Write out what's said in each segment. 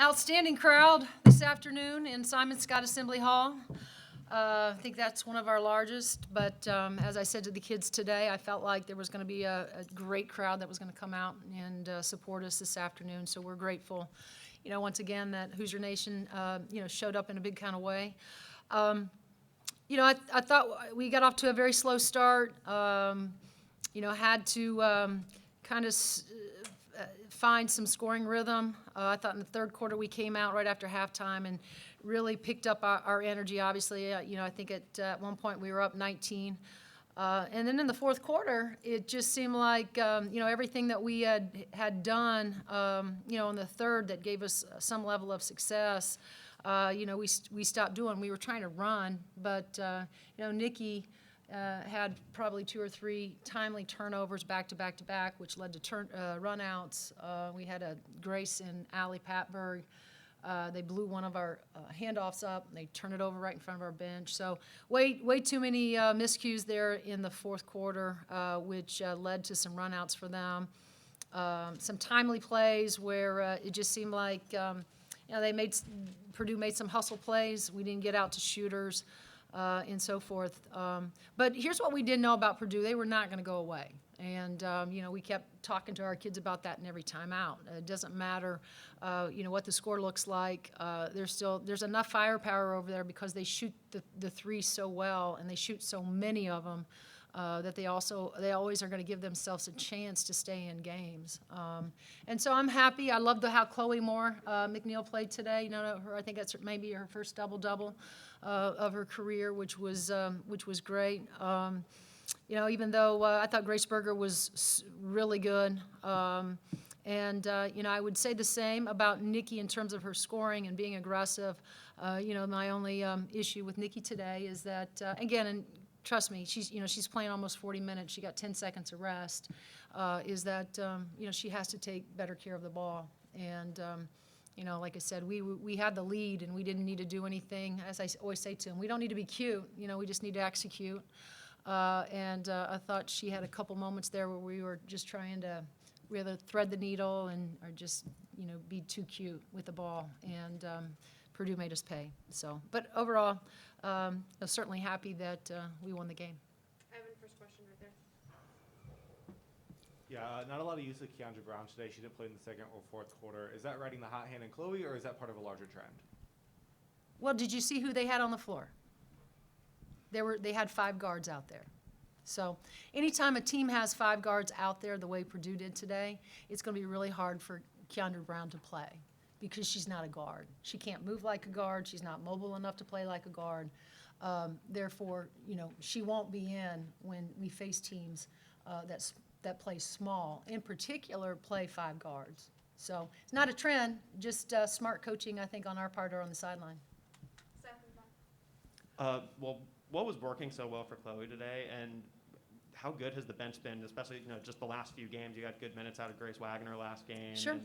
Outstanding crowd this afternoon in Simon Scott Assembly Hall. I think that's one of our largest, but as I said to the kids today, I felt like there was going to be a great crowd that was going to come out and support us this afternoon, so we're grateful, once again that Hoosier Nation, showed up in a big kind of way. I thought we got off to a very slow start, had to kind of find some scoring rhythm. I thought in the third quarter we came out right after halftime and really picked up our energy, obviously. I think at one point we were up 19. And then in the fourth quarter, it just seemed like, everything that we had done, in the third that gave us some level of success, we stopped doing. We were trying to run, but, Nikki had probably 2 or 3 timely turnovers back to back to back, which led to run-outs. We had a Grace and Allie Patberg. They blew one of our handoffs up, and they turned it over right in front of our bench. So way too many miscues there in the fourth quarter, which led to some run-outs for them. Some timely plays where it just seemed like Purdue made some hustle plays. We didn't get out to shooters. And so forth. But here's what we did know about Purdue. They were not going to go away. And, we kept talking to our kids about that in every timeout. It doesn't matter, what the score looks like. There's enough firepower over there because they shoot the three so well, and they shoot so many of them, that they always are going to give themselves a chance to stay in games. And so I'm happy. I loved how Chloe Moore McNeil played today. I think that's maybe her first double-double of her career, which was great. Even though I thought Grace Berger was really good. I would say the same about Nikki in terms of her scoring and being aggressive. My only issue with Nikki today is that, again, and trust me, she's playing almost 40 minutes. She got 10 seconds of rest. Is that she has to take better care of the ball. And like I said, we had the lead and we didn't need to do anything. As I always say to them, we don't need to be cute. We just need to execute. I thought she had a couple moments there where we were just trying to either thread the needle or just be too cute with the ball. And Purdue made us pay. So, but overall, I'm certainly happy that we won the game. Evan, first question right there. Yeah, not a lot of use of Keandra Brown today. She didn't play in the second or fourth quarter. Is that riding the hot hand in Chloe, or is that part of a larger trend? Well, did you see who they had on the floor? They had 5 guards out there. So anytime a team has 5 guards out there the way Purdue did today, it's going to be really hard for Keandra Brown to play because she's not a guard. She can't move like a guard. She's not mobile enough to play like a guard. Therefore, she won't be in when we face teams that play small. In particular, play 5 guards. So it's not a trend, just smart coaching, I think, on our part or on the sideline. What was working so well for Chloe today, and how good has the bench been, especially just the last few games? You got good minutes out of Grace Wagner last game. Sure. And,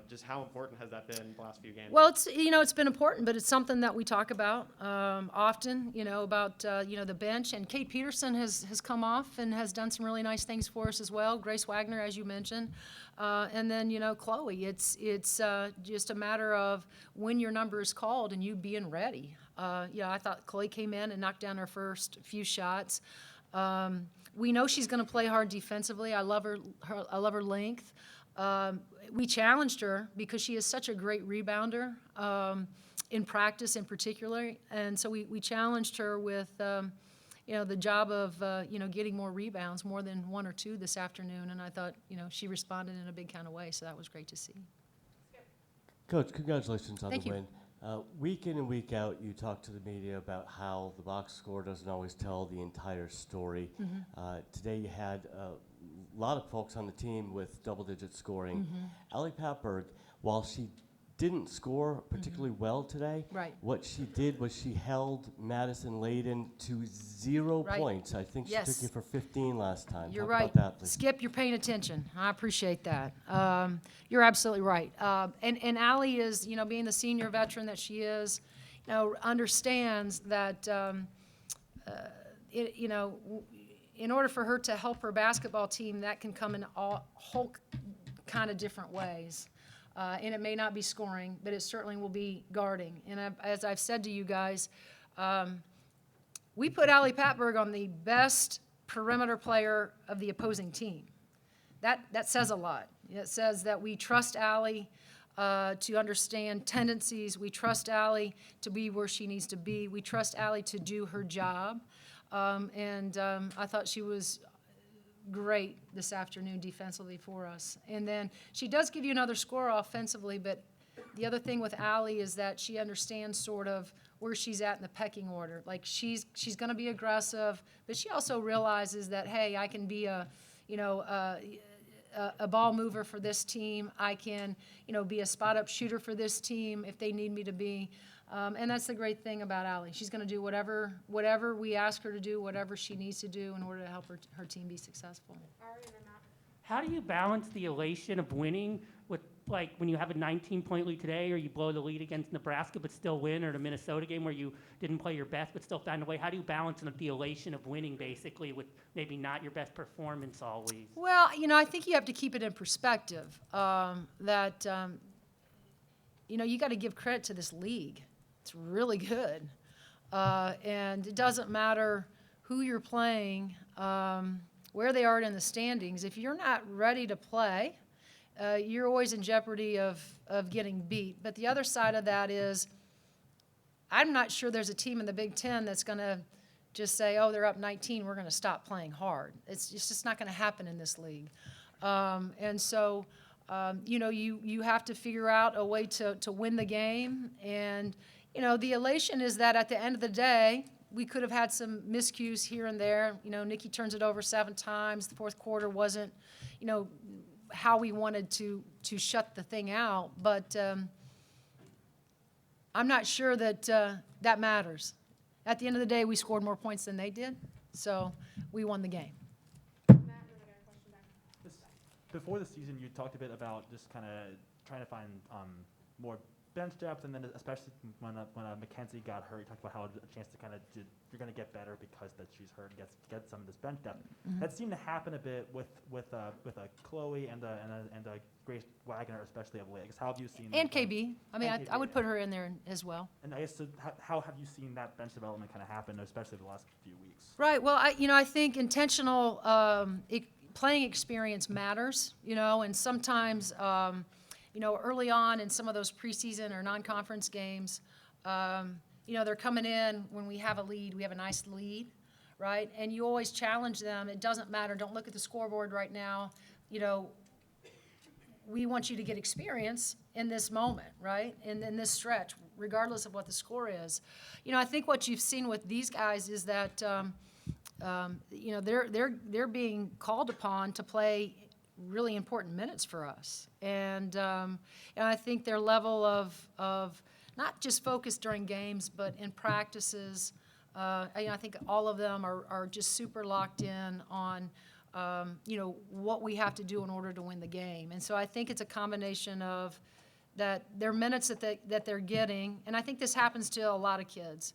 just how important has that been the last few games? Well, it's been important, but it's something that we talk about often. About the bench, and Kate Peterson has come off and has done some really nice things for us as well. Grace Wagner, as you mentioned, and then Chloe. It's just a matter of when your number is called and you being ready. I thought Chloe came in and knocked down her first few shots. We know she's going to play hard defensively. I love her length. We challenged her because she is such a great rebounder in practice in particular. And so we challenged her with, the job of, getting more rebounds, more than 1 or 2 this afternoon. And I thought, she responded in a big kind of way. So that was great to see. Coach, congratulations on Thank the you. win. Week in and week out, you talk to the media about how the box score doesn't always tell the entire story. Mm-hmm. Today you had a lot of folks on the team with double-digit scoring. Mm-hmm. Allie Patberg, while she didn't score particularly well today, Right. what she did was she held Madison Layden to 0 Right. points. I think she Yes. took you for 15 last time. You're Talk right. about that, please. Skip, you're paying attention. I appreciate that. You're absolutely right. And Allie is, being the senior veteran that she is, understands that, in order for her to help her basketball team, that can come in all whole kind of different ways. And it may not be scoring, but it certainly will be guarding. And as I've said to you guys, we put Allie Patberg on the best perimeter player of the opposing team. That says a lot. It says that we trust Allie to understand tendencies. We trust Allie to be where she needs to be. We trust Allie to do her job. I thought she was great this afternoon defensively for us. And then she does give you another score offensively, but the other thing with Allie is that she understands sort of where she's at in the pecking order. Like she's going to be aggressive, but she also realizes that, hey, I can be a ball mover for this team. I can, be a spot-up shooter for this team if they need me to be. And that's the great thing about Allie. She's going to do whatever we ask her to do, whatever she needs to do in order to help her team be successful. Ari and then Matt. How do you balance the elation of winning with, like, when you have a 19-point lead today, or you blow the lead against Nebraska but still win, or the Minnesota game where you didn't play your best but still found a way? How do you balance the elation of winning, basically, with maybe not your best performance always? Well, I think you have to keep it in perspective. You got to give credit to this league. It's really good. And it doesn't matter who you're playing, where they are in the standings. If you're not ready to play, you're always in jeopardy of getting beat. But the other side of that is I'm not sure there's a team in the Big Ten that's going to just say, oh, they're up 19, we're going to stop playing hard. It's just not going to happen in this league. You have to figure out a way to win the game. And, the elation is that at the end of the day, we could have had some miscues here and there. Nikki turns it over 7 times. The fourth quarter wasn't, how we wanted to shut the thing out. But I'm not sure that that matters. At the end of the day, we scored more points than they did, so we won the game. Matt, and then I got a question back. Before the season, you talked a bit about just kind of trying to find more bench depth, and then especially when Mackenzie got hurt, you talked about how a chance to kind of you're going to get better because that she's hurt and get some of this bench depth. Mm-hmm. That seemed to happen a bit with Chloe and Grace Wagner, especially of late. How have you seen And that? KB. I would put her in there as well. And I guess how have you seen that bench development kind of happen, especially the last few weeks? Right. Well, I think intentional playing experience matters. And sometimes early on in some of those preseason or non-conference games, they're coming in when we have a lead. We have a nice lead, right? And you always challenge them. It doesn't matter. Don't look at the scoreboard right now. We want you to get experience in this moment, right? In this stretch, regardless of what the score is. I think what you've seen with these guys is that, they're being called upon to play really important minutes for us. And I think their level of not just focus during games, but in practices, I think all of them are just super locked in on, what we have to do in order to win the game. And so I think it's a combination of that their minutes that they're getting, and I think this happens to a lot of kids.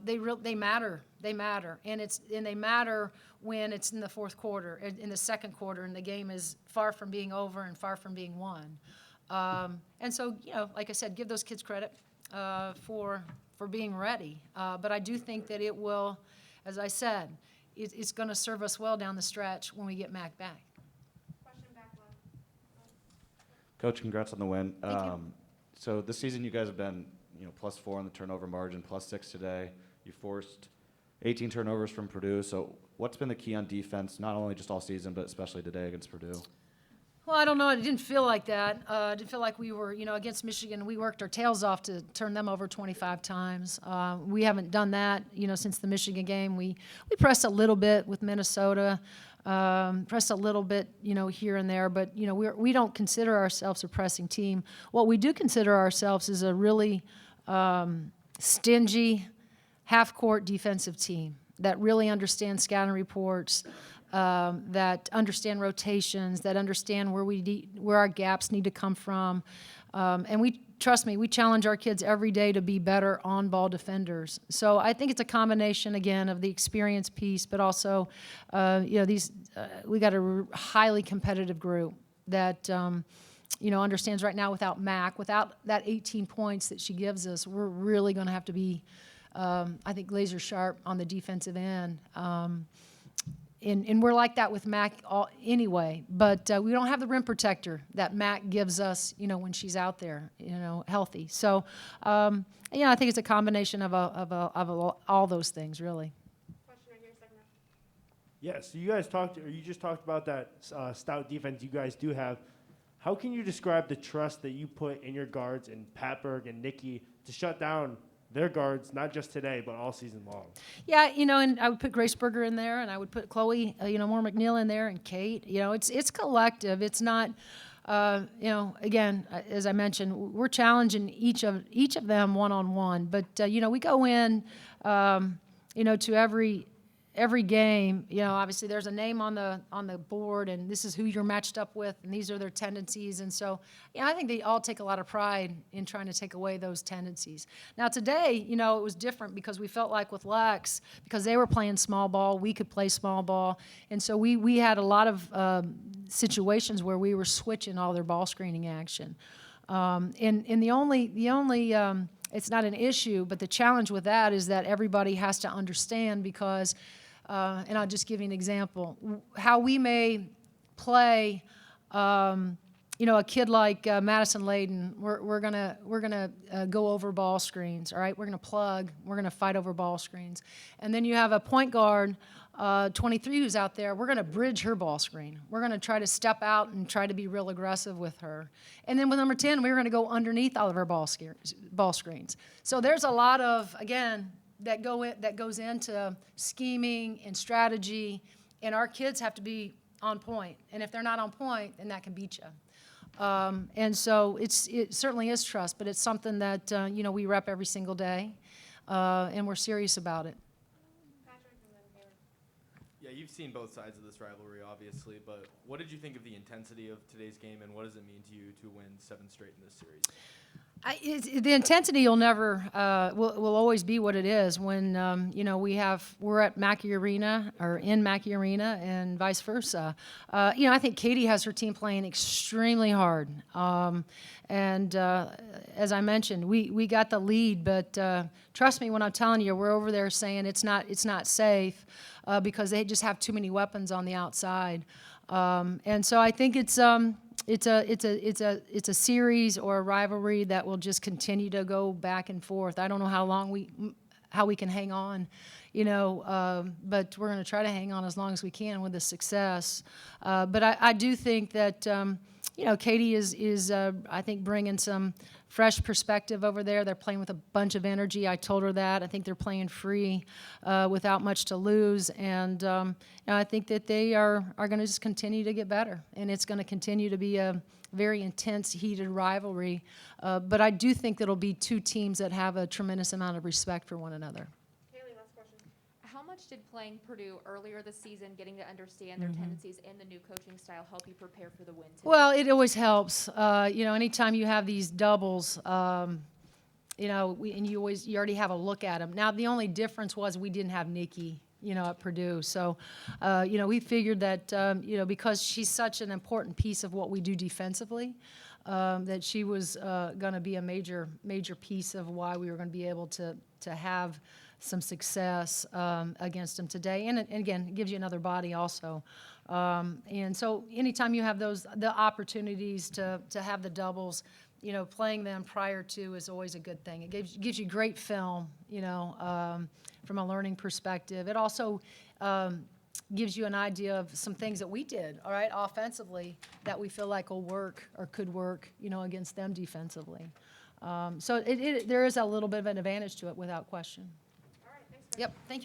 They matter. They matter, and they matter when it's in the fourth quarter, in the second quarter, and the game is far from being over and far from being won. And so, like I said, give those kids credit for being ready. But I do think that it will, as I said, it's going to serve us well down the stretch when we get Mac back. Question back left. Coach, congrats on the win. Thank you. So this season you guys have been, +4 on the turnover margin, +6 today. You forced 18 turnovers from Purdue. So what's been the key on defense, not only just all season, but especially today against Purdue? Well, I don't know. It didn't feel like that. It didn't feel like we were, against Michigan. We worked our tails off to turn them over 25 times. We haven't done that, since the Michigan game. We pressed a little bit with Minnesota, pressed a little bit, here and there. But, we don't consider ourselves a pressing team. What we do consider ourselves is a really stingy, half-court defensive team that really understands scouting reports, that understand rotations, that understand where our gaps need to come from. And trust me, we challenge our kids every day to be better on-ball defenders. So I think it's a combination, again, of the experience piece, but also, we got a highly competitive group that understands right now without Mac, without that 18 points that she gives us, we're really going to have to be, I think, laser sharp on the defensive end. And we're like that with Mac anyway, but we don't have the rim protector that Mac gives us, when she's out there, healthy. So, I think it's a combination of all those things, really. Question right here, second row. Yeah, so you just talked about that stout defense you guys do have. How can you describe the trust that you put in your guards and Pat Berg and Nikki to shut down their guards, not just today, but all season long? Yeah, and I would put Grace Berger in there, and I would put Chloe, Moore McNeil in there, and Kate. It's collective. It's not, again, as I mentioned, we're challenging each of them one-on-one. But we go in, to every game. Obviously there's a name on the board, and this is who you're matched up with, and these are their tendencies. And so, I think they all take a lot of pride in trying to take away those tendencies. Now today, it was different because we felt like with Lex, because they were playing small ball, we could play small ball, and so we had a lot of situations where we were switching all their ball screening action. And the only it's not an issue, but the challenge with that is that everybody has to understand because. And I'll just give you an example. How we may play, a kid like Madison Layden, we're gonna go over ball screens. All right, we're gonna plug. We're gonna fight over ball screens. And then you have a point guard, 23, who's out there. We're gonna bridge her ball screen. We're gonna try to step out and try to be real aggressive with her. And then with number 10, we're gonna go underneath all of her ball screens. So there's a lot of, again, that goes into scheming and strategy, and our kids have to be on point. And if they're not on point, then that can beat you. And so it certainly is trust, but it's something that we rep every single day, and we're serious about it. Patrick and then Taylor. Yeah, you've seen both sides of this rivalry, obviously, but what did you think of the intensity of today's game, and what does it mean to you to win 7 straight in this series? The intensity will never will always be what it is when we're at Mackey Arena or in Mackey Arena and vice versa. I think Katie has her team playing extremely hard, and as I mentioned, we got the lead, but trust me when I'm telling you, we're over there saying it's not safe because they just have too many weapons on the outside, and so I think it's a series or a rivalry that will just continue to go back and forth. I don't know how we can hang on, but we're going to try to hang on as long as we can with the success. But I do think that Katie is I think bringing some fresh perspective over there. They're playing with a bunch of energy. I told her that. I think they're playing free without much to lose. And I think that they are going to just continue to get better. And it's going to continue to be a very intense, heated rivalry. But I do think that it'll be two teams that have a tremendous amount of respect for one another. Haley, last question. How much did playing Purdue earlier this season, getting to understand their tendencies and the new coaching style, help you prepare for the win today? Well, it always helps. Anytime you have these doubles, and you already have a look at them. Now, the only difference was we didn't have Nikki, at Purdue. So, we figured that, because she's such an important piece of what we do defensively, that she was going to be a major piece of why we were going to be able to have some success against them today. And again, it gives you another body also. And so anytime you have the opportunities to have the doubles, playing them prior to is always a good thing. It gives you great film, from a learning perspective. It also gives you an idea of some things that we did, all right, offensively, that we feel like will work or could work, against them defensively. So there is a little bit of an advantage to it without question. All right, thanks, guys. Yep, thank you.